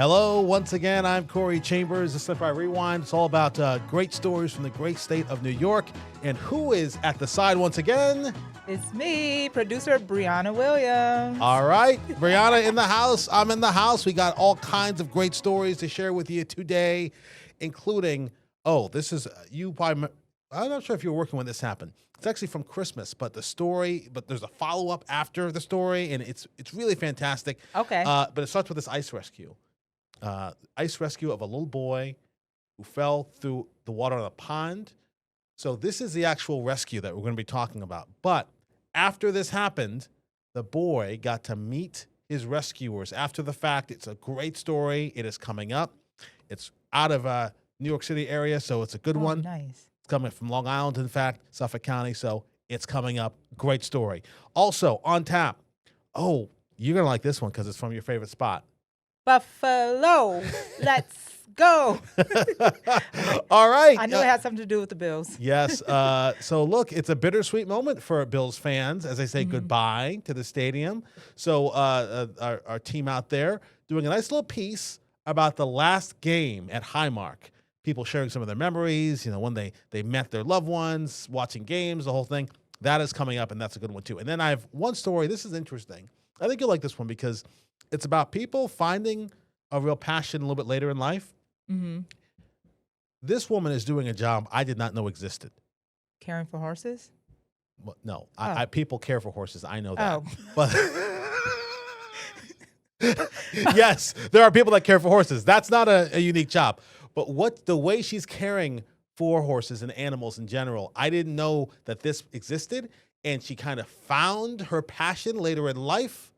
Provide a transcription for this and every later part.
Hello, once again, I'm Kori Chambers. This is Slip Rewind. It's all about great stories from the great state of New York. And who is at the side once again? It's me, producer Brianna Williams. All right, Brianna in the house. I'm in the house. We got all kinds of great stories to share with you today, including, this is, I'm not sure if you were working when this happened. It's actually from Christmas, but there's a follow-up after the story, and it's really fantastic. Okay. But it starts with this ice rescue. Ice rescue of a little boy who fell through the water on a pond. So this is the actual rescue that we're going to be talking about. But after this happened, the boy got to meet his rescuers after the fact. It's a great story. It is coming up. It's out of New York City area, so it's a good one. Nice. It's coming from Long Island, in fact, Suffolk County, so it's coming up. Great story. Also, on tap. Oh, you're going to like this one because it's from your favorite spot. Buffalo. Let's go. All right. I knew it had something to do with the Bills. Yes. So, look, it's a bittersweet moment for Bills fans as they say goodbye to the stadium. So our team out there doing a nice little piece about the last game at Highmark. People sharing some of their memories, when they met their loved ones, watching games, the whole thing. That is coming up, and that's a good one, too. And then I have one story. This is interesting. I think you'll like this one because it's about people finding a real passion a little bit later in life. Mm-hmm. This woman is doing a job I did not know existed. Caring for horses? Well, no, Oh. people care for horses. I know that. Oh. But yes, there are people that care for horses. That's not a unique job. But the way she's caring for horses and animals in general, I didn't know that this existed. And she kind of found her passion later in life.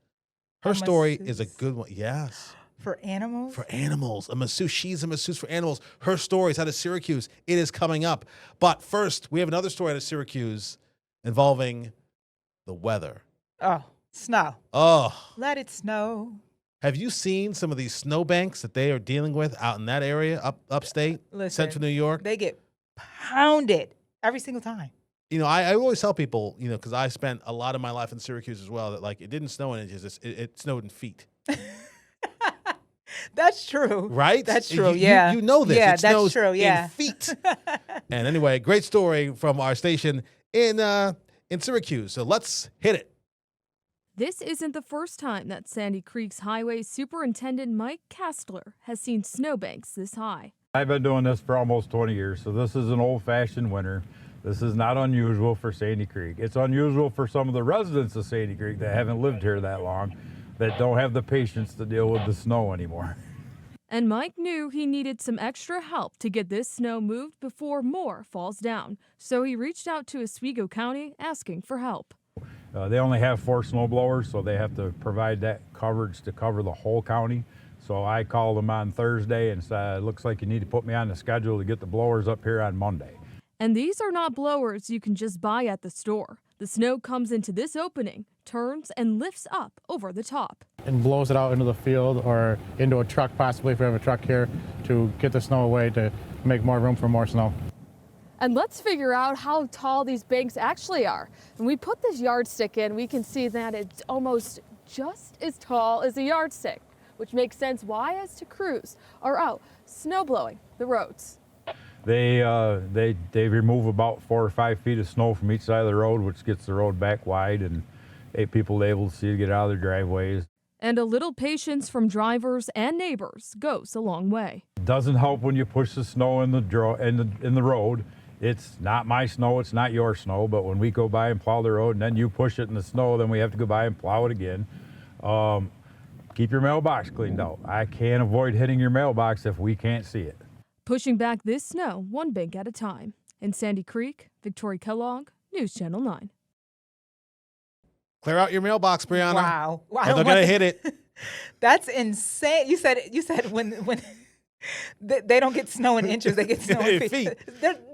Her story is a good one. Yes. For animals? For animals. A masseuse. She's a masseuse for animals. Her story is out of Syracuse. It is coming up. But first, we have another story out of Syracuse involving the weather. Oh, snow. Oh. Let it snow. Have you seen some of these snowbanks that they are dealing with out in that area, upstate, Listen, central New York? They get pounded every single time. I always tell people, because I spent a lot of my life in Syracuse as well, that it didn't snow in inches, it snowed in feet. That's true. Right? That's true, You know this. Yeah, it that's snows true, yeah. in feet. And anyway, great story from our station in Syracuse. So let's hit it. This isn't the first time that Sandy Creek's Highway Superintendent Mike Kastler has seen snowbanks this high. I've been doing this for almost 20 years, so this is an old-fashioned winter. This is not unusual for Sandy Creek. It's unusual for some of the residents of Sandy Creek that haven't lived here that long, that don't have the patience to deal with the snow anymore. And Mike knew he needed some extra help to get this snow moved before more falls down. So he reached out to Oswego County asking for help. They only have 4 snow blowers, so they have to provide that coverage to cover the whole county. So I called them on Thursday and said, it looks like you need to put me on the schedule to get the blowers up here on Monday. And these are not blowers you can just buy at the store. The snow comes into this opening, turns, and lifts up over the top. And blows it out into the field or into a truck, possibly if we have a truck here, to get the snow away to make more room for more snow. And let's figure out how tall these banks actually are. When we put this yardstick in, we can see that it's almost just as tall as a yardstick, which makes sense why as to crews are out snow blowing the roads. They remove about 4 or 5 feet of snow from each side of the road, which gets the road back wide and people able to see to get out of their driveways. And a little patience from drivers and neighbors goes a long way. It doesn't help when you push the snow in the road. It's not my snow, it's not your snow, but when we go by and plow the road and then you push it in the snow, then we have to go by and plow it again. Keep your mailbox cleaned out. I can't avoid hitting your mailbox if we can't see it. Pushing back this snow one bank at a time. In Sandy Creek, Victoria Kellogg, News Channel 9. Clear out your mailbox, Brianna. Wow. Or they're going to hit it. That's insane. You said when they don't get snow in inches, they get snow in feet.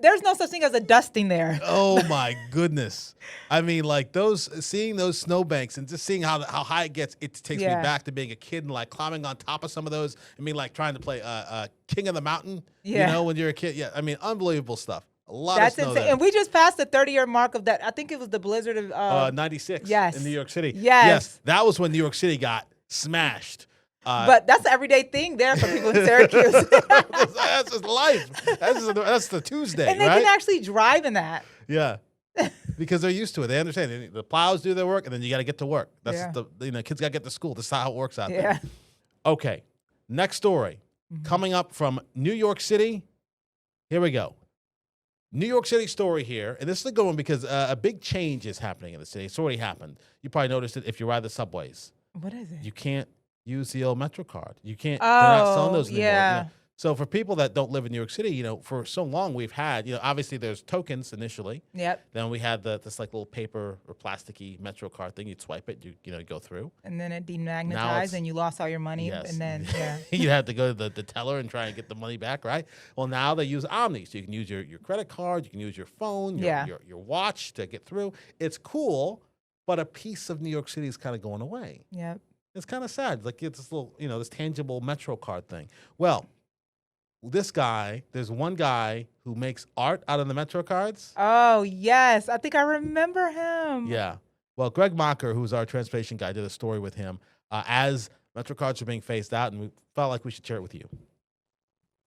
There's no such thing as a dusting there. Oh my goodness. I mean, seeing those snowbanks and just seeing how high it gets, it takes me back to being a kid and climbing on top of some of those. I mean, trying to play King of the Mountain, when you're a kid. Yeah, I mean, unbelievable stuff. A lot of snow insane. there. And we just passed the 30-year mark of that. I think it was the blizzard of 96 yes. in New York City. Yes. That was when New York City got smashed. But that's an everyday thing there for people in Syracuse. That's just life. That's the Tuesday, And they right? can actually drive in that. Yeah. Because they're used to it. They understand. The plows do their work, and then you got to get to work. That's Yeah. kids got to get to school. That's how it works out Yeah. there. Okay. Next story. Coming up from New York City. Here we go. New York City story here. And this is a good one because a big change is happening in the city. It's already happened. You probably noticed it if you ride the subways. What is it? You can't use the old Metro card. You can't. They're not selling those anymore. yeah. So for people that don't live in New York City, for so long we've had, obviously there's tokens initially. Yep. Then we had this like little paper or plasticky Metro card thing. You'd swipe it, you go through. And then it Now demagnetized it's- and you lost all your money. Yes. And then, yeah. You had to go to the teller and try and get the money back, right? Well, now they use Omni. So you can use your credit card, you can use your phone, your watch to get through. It's cool, but a piece of New York City is kind of going away. Yep. It's kind of sad. Like it's this little, this tangible Metro card thing. Well, there's one guy who makes art out of the Metro cards. Oh, yes. I think I remember him. Yeah. Well, Greg Mocker, who's our transportation guy, did a story with him as Metro cards are being phased out, and we felt like we should share it with you.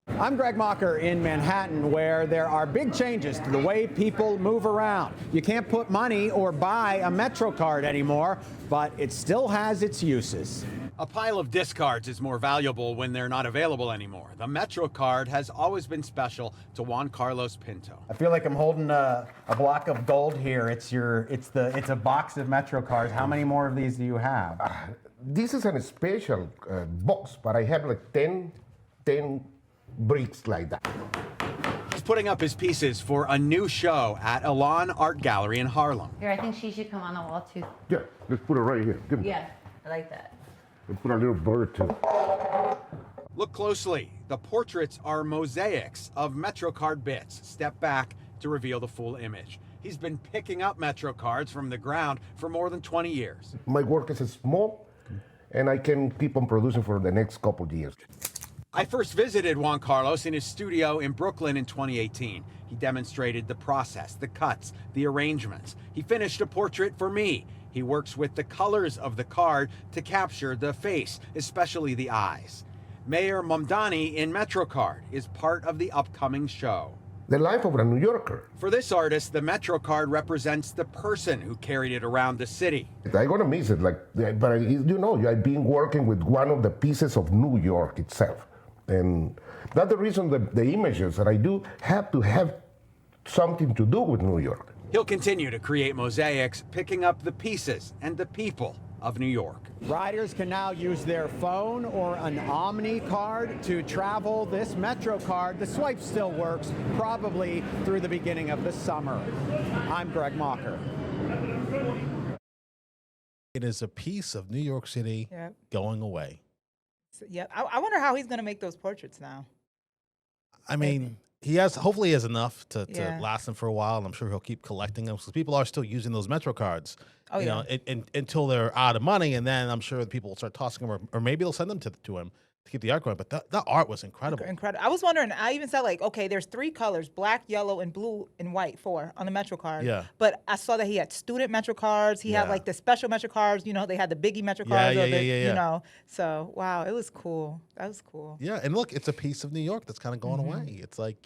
I'm Greg Mocker in Manhattan, where there are big changes to the way people move around. You can't put money or buy a Metro card anymore, but it still has its uses. A pile of discards is more valuable when they're not available anymore. The Metro card has always been special to Juan Carlos Pinto. I feel like I'm holding a block of gold here. It's a box of Metro cards. How many more of these do you have? This is a special box, but I have like 10 bricks like that. He's putting up his pieces for a new show at Elan Art Gallery in Harlem. Here, I think she should come on the wall too. Yeah, let's put it right here. Give me. Yeah, I like that. Let's put a little bird too. Look closely. The portraits are mosaics of Metro card bits. Step back to reveal the full image. He's been picking up Metro cards from the ground for more than 20 years. My work is small, and I can keep on producing for the next couple of years. I first visited Juan Carlos in his studio in Brooklyn in 2018. He demonstrated the process, the cuts, the arrangements. He finished a portrait for me. He works with the colors of the card to capture the face, especially the eyes. Mayor Mamdani in MetroCard is part of the upcoming show. The life of a New Yorker. For this artist, the MetroCard represents the person who carried it around the city. I'm gonna miss it, but I've been working with one of the pieces of New York itself. And that's the reason the images that I do have to have something to do with New York. He'll continue to create mosaics, picking up the pieces and the people of New York. Riders can now use their phone or an Omni card to travel. This Metro card, the swipe still works, probably through the beginning of the summer. I'm Greg Mocker. It is a piece of New York City going away. Yeah, I wonder how he's going to make those portraits now. I mean, hopefully he has enough to Yeah. last him for a while, and I'm sure he'll keep collecting them because people are still using those Metro cards. Oh, yeah. Until they're out of money, and then I'm sure people will start tossing them, or maybe they'll send them to him to keep the art going. But that art was incredible. Incredible. I was wondering, I even said okay, there's 3 colors, black, yellow, and blue and white, 4 on the Metro card. Yeah. But I saw that he had student Metro cards. He had Yeah. the special Metro cards. They had the biggie Metro Yeah, cards. yeah. So, wow, it was cool. That was cool. Yeah, and look, it's a piece of New York that's kind of going away. It's like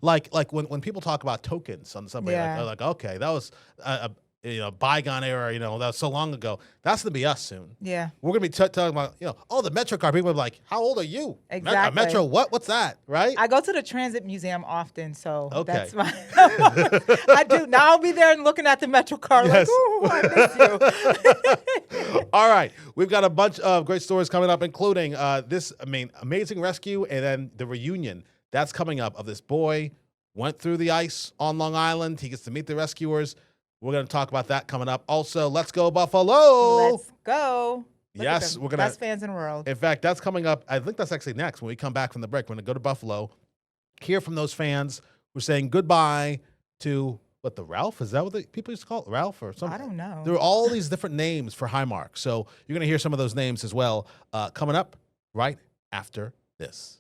like when people talk about tokens on the subway, Yeah. like okay, that was a bygone era. That was so long ago. That's gonna be us soon. Yeah. We're gonna be talking about the Metro card. People are like, how old are you? Exactly. Metro what? What's that? Right? I go to the Transit Museum often, so Okay. that's my. I do. Now I'll be there and looking at the Metro card Yes. like, ooh, I miss you. All right, we've got a bunch of great stories coming up, including this amazing rescue and then the reunion that's coming up of this boy went through the ice on Long Island. He gets to meet the rescuers. We're going to talk about that coming up. Also, let's go Buffalo. Let's go. Look at Yes, the we're gonna. best fans in the world. In fact, that's coming up. I think that's actually next when we come back from the break. We're going to go to Buffalo, hear from those fans who are saying goodbye to the Ralph? Is that what the people used to call it? Ralph or something? I don't know. There are all these different names for Highmark. So you're going to hear some of those names as well coming up right after this.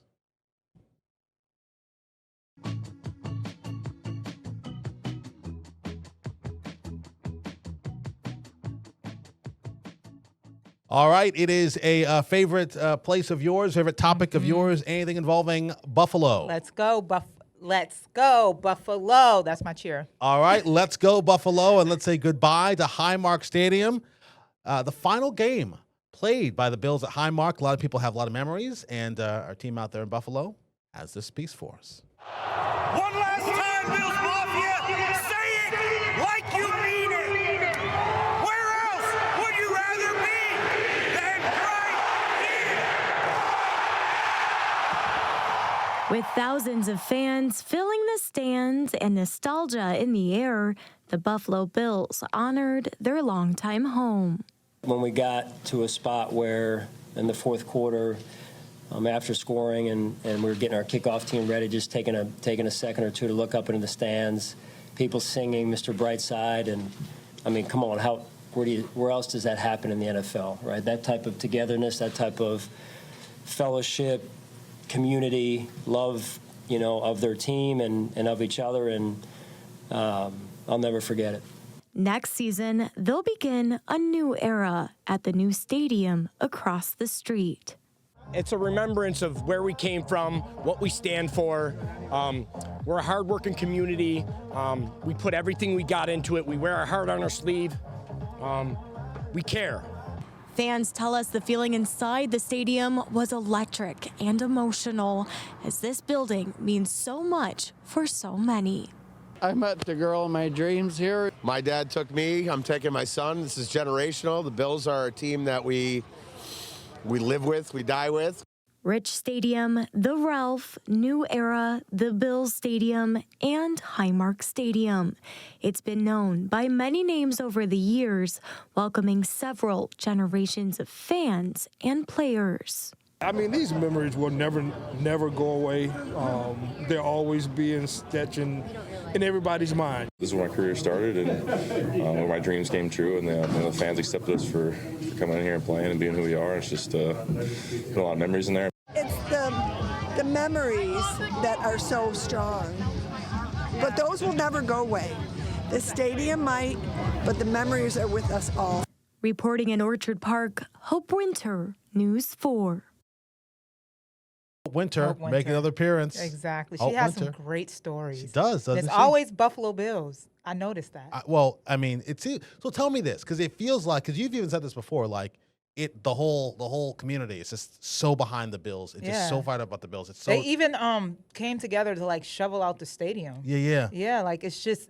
All right, it is a favorite place of yours, favorite topic of yours, anything involving Buffalo. Let's go, Buffalo. That's my cheer. All right, let's go, Buffalo, and let's say goodbye to Highmark Stadium. The final game played by the Bills at Highmark. A lot of people have a lot of memories, and our team out there in Buffalo has this piece for us. One last time, Bills Mafia, say it like you mean it. Where else would you rather be than right here? With thousands of fans filling the stands and nostalgia in the air, the Buffalo Bills honored their longtime home. When we got to a spot where in the fourth quarter, after scoring and we were getting our kickoff team ready, just taking a second or two to look up into the stands, people singing Mr. Brightside, and I mean, come on, where else does that happen in the NFL, right? That type of togetherness, that type of fellowship, community, love, of their team and of each other, and I'll never forget it. Next season, they'll begin a new era at the new stadium across the street. It's a remembrance of where we came from, what we stand for. We're a hardworking community. We put everything we got into it. We wear our heart on our sleeve. We care. Fans tell us the feeling inside the stadium was electric and emotional, as this building means so much for so many. I met the girl of my dreams here. My dad took me. I'm taking my son. This is generational. The Bills are a team that we live with, we die with. Rich Stadium, the Ralph, New Era, the Bills Stadium, and Highmark Stadium. It's been known by many names over the years, welcoming several generations of fans and players. I mean, these memories will never go away. They'll always be in everybody's mind. This is where my career started, and where my dreams came true, and the fans accepted us for coming in here and playing and being who we are. It's just been a lot of memories in there. It's the memories that are so strong, but those will never go away. The stadium might, but the memories are with us all. Reporting in Orchard Park, Hope Winter, News 4. Winter, make another appearance. Exactly. She has some great stories. She does, doesn't she? It's always Buffalo Bills. I noticed that. Well, I mean, so tell me this, because it feels like, because you've even said this before, like the whole community is just so behind the Bills. It's just so fired up about the Bills. It's so they even came together to like shovel out the stadium. Yeah. Like it's just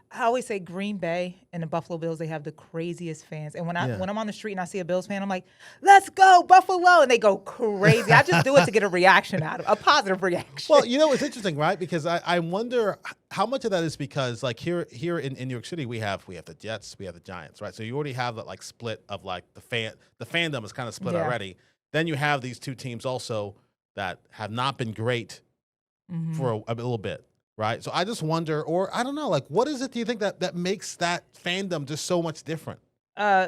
I always say Green Bay and the Buffalo Bills, they have the craziest fans. And when I'm on the street and I see a Bills fan, I'm like, let's go Buffalo, and they go crazy. I just do it to get a reaction out of a positive reaction. Well, it's interesting, right? Because I wonder how much of that is because like here in New York City we have the Jets, we have the Giants, right? So you already have that like split of like the fandom is kind of split already. Then you have these two teams also that have not been great for a little bit, right? So I just wonder, or I don't know, like what is it do you think that makes that fandom just so much different?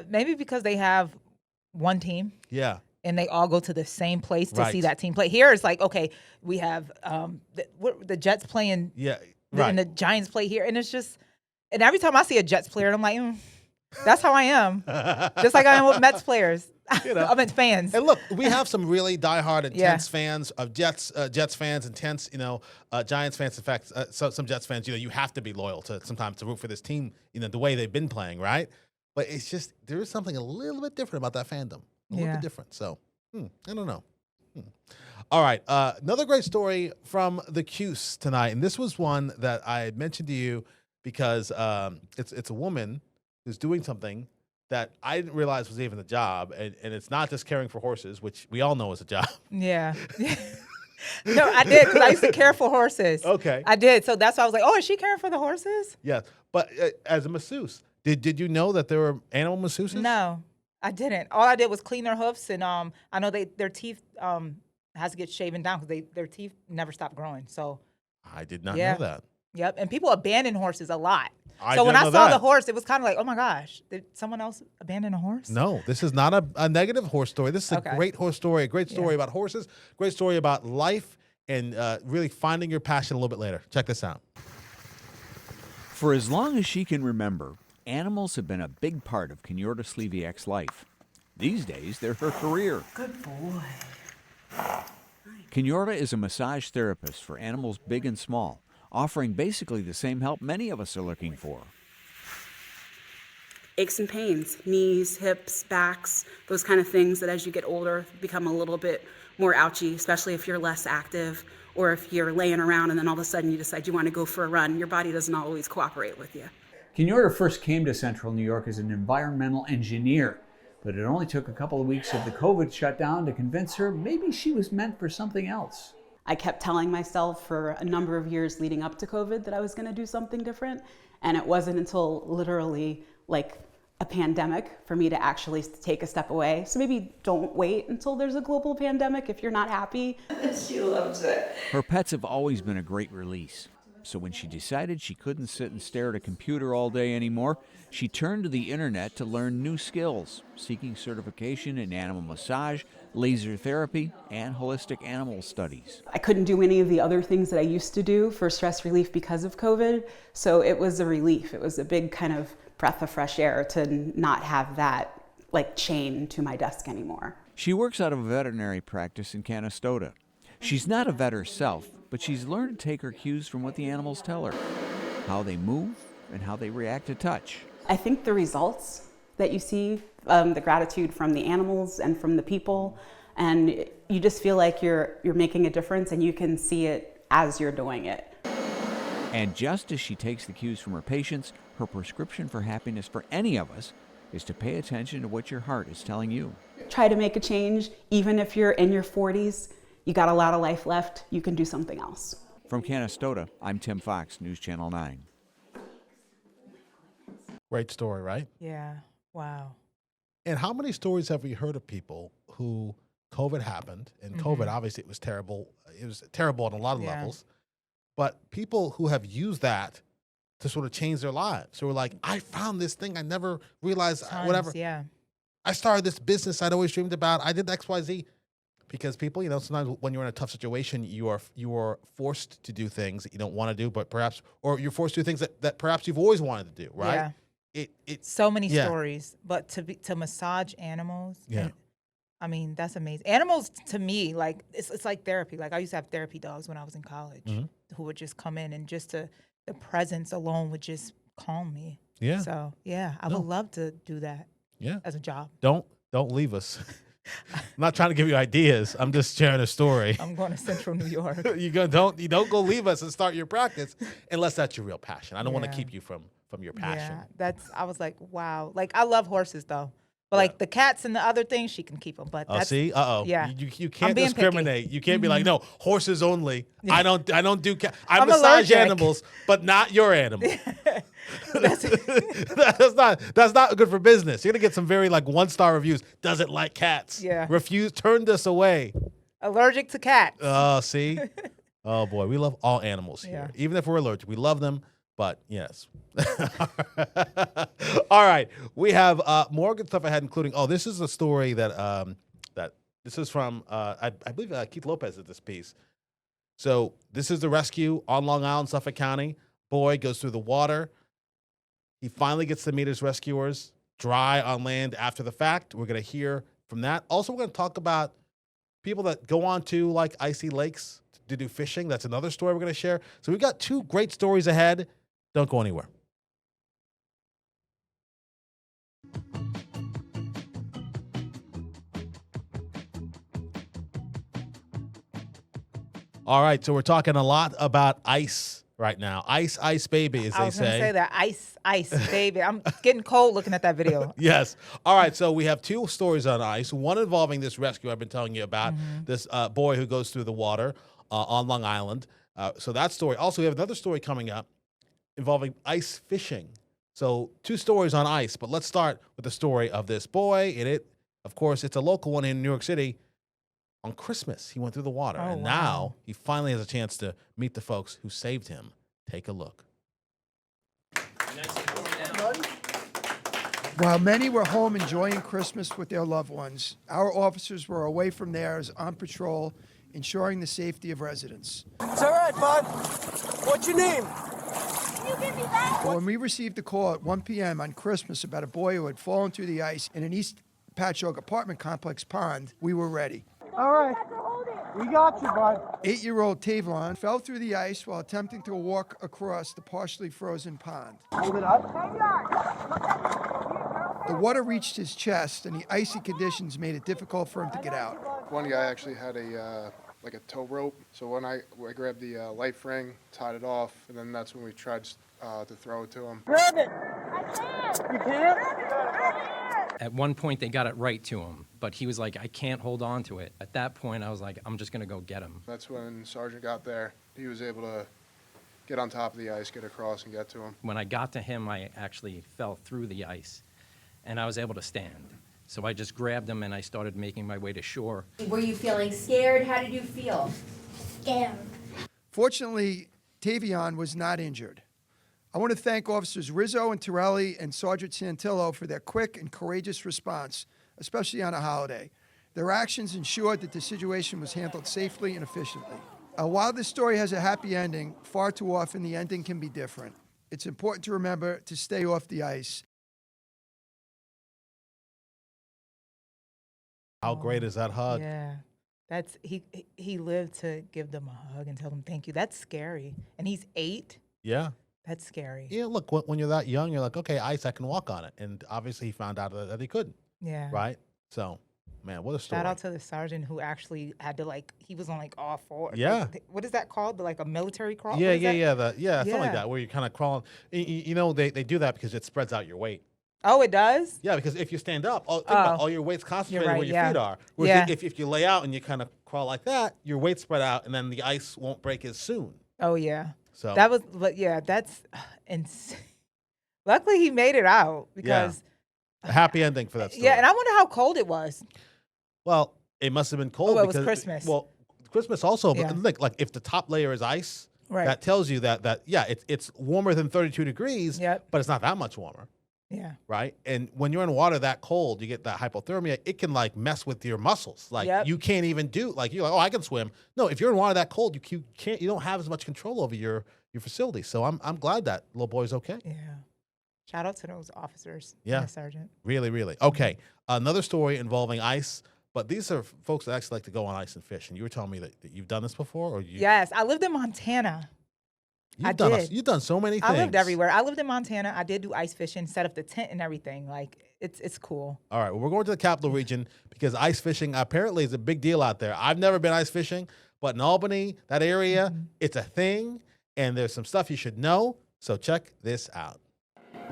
Maybe because they have one team. Yeah. And they all go to the same place to see that team play. Here it's like, okay, we have the Jets playing and the Giants play here. And it's just, and every time I see a Jets player, I'm like, that's how I am. Just like I am with Mets players. I'm Mets fans. And look, we have some really diehard, intense fans of Jets fans, intense, Giants fans. In fact, some Jets fans, you have to be loyal to sometimes to root for this team, the way they've been playing, right? But it's just, there is something a little bit different about that fandom. A little bit different. So, I don't know. All right. Another great story from the Cuse tonight. And this was one that I had mentioned to you because it's a woman who's doing something that I didn't realize was even a job. And it's not just caring for horses, which we all know is a job. Yeah. No, I did because I used to care for horses. Okay. I did. So that's why I was like, oh, is she caring for the horses? Yeah. But as a masseuse, did you know that there were animal masseuses? No, I didn't. All I did was clean their hoofs. And I know their teeth has to get shaven down because their teeth never stop growing. So I did not know that. Yep. And people abandon horses a lot. I so when I know saw that. the horse, it was kind of like, oh my gosh, did someone else abandon a horse? No, this is not a negative horse story. This is a great horse story, a great story about horses, great story about life, and really finding your passion a little bit later. Check this out. For as long as she can remember, animals have been a big part of Kenyorta Sliviak's life. These days, they're her career. Good boy. Kenyorta is a massage therapist for animals big and small, offering basically the same help many of us are looking for. Aches and pains, knees, hips, backs, those kind of things that as you get older become a little bit more ouchy, especially if you're less active or if you're laying around and then all of a sudden you decide you want to go for a run. Your body doesn't always cooperate with you. Kenyorta first came to Central New York as an environmental engineer, but it only took a couple of weeks of the COVID shutdown to convince her maybe she was meant for something else. I kept telling myself for a number of years leading up to COVID that I was going to do something different, and it wasn't until literally like a pandemic for me to actually take a step away. So maybe don't wait until there's a global pandemic if you're not happy. She loves it. Her pets have always been a great release. So when she decided she couldn't sit and stare at a computer all day anymore, she turned to the internet to learn new skills, seeking certification in animal massage, laser therapy, and holistic animal studies. I couldn't do any of the other things that I used to do for stress relief because of COVID. So it was a relief. It was a big kind of breath of fresh air to not have that like chain to my desk anymore. She works out of a veterinary practice in Canastota. She's not a vet herself, but she's learned to take her cues from what the animals tell her, how they move and how they react to touch. I think the results that you see, the gratitude from the animals and from the people, and you just feel like you're making a difference and you can see it as you're doing it. And just as she takes the cues from her patients, her prescription for happiness for any of us is to pay attention to what your heart is telling you. Try to make a change, even if you're in your 40s, you got a lot of life left, you can do something else. From Canastota, I'm Tim Fox, News Channel 9. Great story, right? Yeah. Wow. And how many stories have we heard of people who COVID happened, and COVID, obviously, it was terrible. It was terrible on a lot of levels. But people who have used that to sort of change their lives. So we're like, I found this thing I never realized, whatever. Yeah. I started this business I'd always dreamed about. I did X, Y, Z. Because people, sometimes when you're in a tough situation, you are forced to do things that you don't want to do, but perhaps, or you're forced to do things that perhaps you've always wanted to do, right? Yeah. It's so many stories, but to massage animals, I mean, that's amazing. Animals to me, like it's like therapy. Like I used to have therapy dogs when I was in college, who would just come in and just the presence alone would just calm me. Yeah. So I would love to do that. Yeah. As a job. Don't leave us. I'm not trying to give you ideas. I'm just sharing a story. I'm going to Central New York. You don't go leave us and start your practice unless that's your real passion. I don't want to keep you from your passion. Yeah, I was like, wow. Like I love horses though. But like the cats and the other things, she can keep them. But see, yeah, you can't discriminate. Picky. You can't be like, no, horses only. Yeah. I don't do cats. I massage animals, but not your animal. that's not good for business. You're gonna get some very like 1-star reviews. Doesn't like cats. Yeah. Turn this away. Allergic to cats. Oh, see. Oh boy, we love all animals here. Even if we're allergic, we love them. But yes. All right. We have more good stuff ahead, including, this is a story that this is from, I believe Keith Lopez did this piece. So this is the rescue on Long Island, Suffolk County. Boy goes through the water. He finally gets to meet his rescuers dry on land after the fact. We're going to hear from that. Also, we're going to talk about people that go on to like icy lakes to do fishing. That's another story we're going to share. So we've got 2 great stories ahead. Don't go anywhere. All right, so we're talking a lot about ice right now. Ice, ice, baby, as they say. I was going to say that. Ice, baby. I'm getting cold looking at that video. Yes. All right, so we have 2 stories on ice. One involving this rescue I've been telling you about, this boy who goes through the water on Long Island. So that story. Also, we have another story coming up involving ice fishing. So 2 stories on ice, but let's start with the story of this boy. Of course, it's a local one in New York City. On Christmas, he went through the water, and now he finally has a chance to meet the folks who saved him. Take a look. While many were home enjoying Christmas with their loved ones, our officers were away from theirs on patrol, ensuring the safety of residents. It's all right, bud. What's your name? But when we received a call at 1 p.m. on Christmas about a boy who had fallen through the ice in an East Patchogue apartment complex pond, we were ready. All right. We got you, bud. 8-year-old Tavlon fell through the ice while attempting to walk across the partially frozen pond. Hold it up. The water reached his chest, and the icy conditions made it difficult for him to get out. One guy actually had a tow rope, so when I grabbed the life ring, tied it off, and then that's when we tried to throw it to him. Grab it. I can't. You can't? At one point, they got it right to him, but he was like, I can't hold on to it. At that point, I was like, I'm just going to go get him. That's when Sergeant got there. He was able to get on top of the ice, get across, and get to him. When I got to him, I actually fell through the ice, and I was able to stand. So I just grabbed him, and I started making my way to shore. Were you feeling scared? How did you feel? Scared. Fortunately, Tavion was not injured. I want to thank Officers Rizzo and Torelli and Sergeant Santillo for their quick and courageous response, especially on a holiday. Their actions ensured that the situation was handled safely and efficiently. While this story has a happy ending, far too often the ending can be different. It's important to remember to stay off the ice. How great is that hug? Yeah. That's he lived to give them a hug and tell them thank you. That's scary. And he's 8. Yeah. That's scary. Yeah, look, when you're that young, you're like, okay, ice, I can walk on it. And obviously he found out that he couldn't. Yeah. Right? So, man, what a story. Shout out to the sergeant who actually had to, he was on, all fours. Yeah. What is that called? A military crawl? Yeah, something like that, where you're kind of crawling. You know, they do that because it spreads out your weight. Oh, it does? Yeah, because if you stand up, think about all your weight's concentrated right, where your feet are. Whereas Yeah. if you lay out and you kind of crawl like that, your weight's spread out, and then the ice won't break as soon. Oh, yeah. So that's insane. Luckily, he made it out because a happy ending for that story. Yeah, and I wonder how cold it was. Well, it must have been cold. Oh, it because was Christmas. Well, Christmas also, Yeah. but look, like if the top layer is ice, Right. that tells you that it's warmer than 32 degrees, Yep. but it's not that much warmer. Yeah. Right? And when you're in water that cold, you get that hypothermia, it can mess with your muscles. Yep. You can't even you're like, oh, I can swim. No, if you're in water that cold, you don't have as much control over your facility. So I'm glad that little boy's okay. Yeah. Shout out to those officers. Yeah. And the sergeant. Really, really. Okay. Another story involving ice, but these are folks that actually like to go on ice and fish. And you were telling me that you've done this before, or you? Yes, I lived in Montana. You've done so many things. I lived everywhere. I lived in Montana. I did do ice fishing, set up the tent and everything. It's cool. All right, well, we're going to the capital region because ice fishing apparently is a big deal out there. I've never been ice fishing, but in Albany, that area, it's a thing, and there's some stuff you should know. So check this out.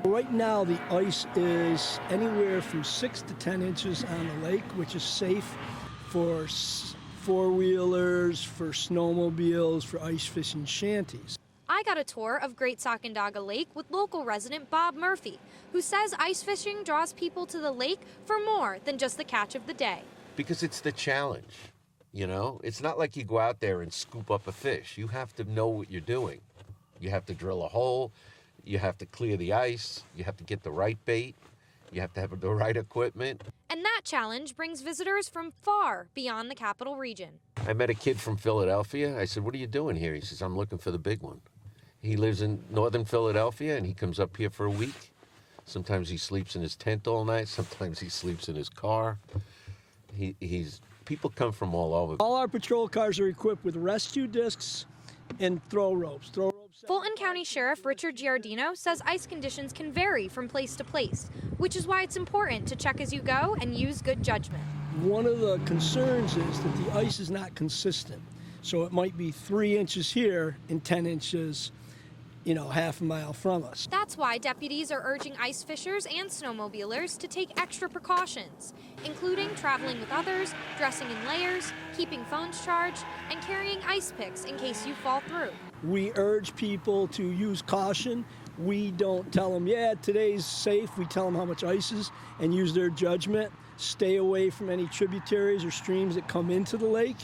Right now, the ice is anywhere from 6 to 10 inches on the lake, which is safe for four-wheelers, for snowmobiles, for ice fishing shanties. I got a tour of Great Sacandaga Lake with local resident Bob Murphy, who says ice fishing draws people to the lake for more than just the catch of the day. Because it's the challenge, It's not like you go out there and scoop up a fish. You have to know what you're doing. You have to drill a hole. You have to clear the ice. You have to get the right bait. You have to have the right equipment. And that challenge brings visitors from far beyond the capital region. I met a kid from Philadelphia. I said, what are you doing here? He says, I'm looking for the big one. He lives in northern Philadelphia, and he comes up here for a week. Sometimes he sleeps in his tent all night. Sometimes he sleeps in his car. People come from all over. All our patrol cars are equipped with rescue discs and throw ropes. Fulton County Sheriff Richard Giardino says ice conditions can vary from place to place, which is why it's important to check as you go and use good judgment. One of the concerns is that the ice is not consistent. So it might be 3 inches here and 10 inches, half a mile from us. That's why deputies are urging ice fishers and snowmobilers to take extra precautions, including traveling with others, dressing in layers, keeping phones charged, and carrying ice picks in case you fall through. We urge people to use caution. We don't tell them, today's safe. We tell them how much ice is and use their judgment. Stay away from any tributaries or streams that come into the lake,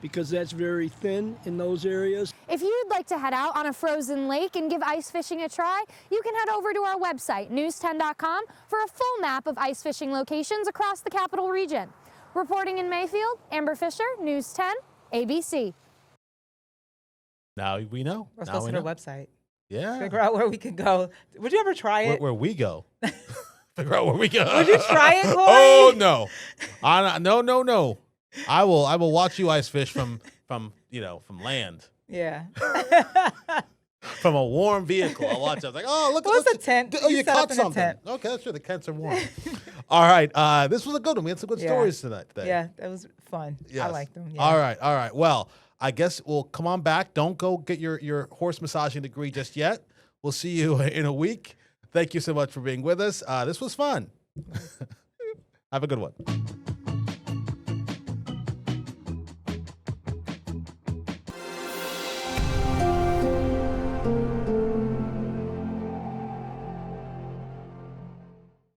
because that's very thin in those areas. If you'd like to head out on a frozen lake and give ice fishing a try, you can head over to our website, news10.com, for a full map of ice fishing locations across the capital region. Reporting in Mayfield, Amber Fisher, News 10, ABC. Now we know. Let's go to the website. Yeah. Figure out where we can go. Would you ever try it? Where we go. figure out where we go. Would you try it, Kori? Oh no, no. I will watch you ice fish from land. Yeah. From a warm vehicle. I'll watch it. I was like, oh, look. What's a tent? Oh, you set up caught in a something. tent. Okay, that's true. The tents are warm. All right. This was a good one. We had some good stories tonight. Yeah, that was fun. Yes. I liked them. Yeah. All right. Well, I guess we'll come on back. Don't go get your horse massaging degree just yet. We'll see you in a week. Thank you so much for being with us. This was fun. Have a good one.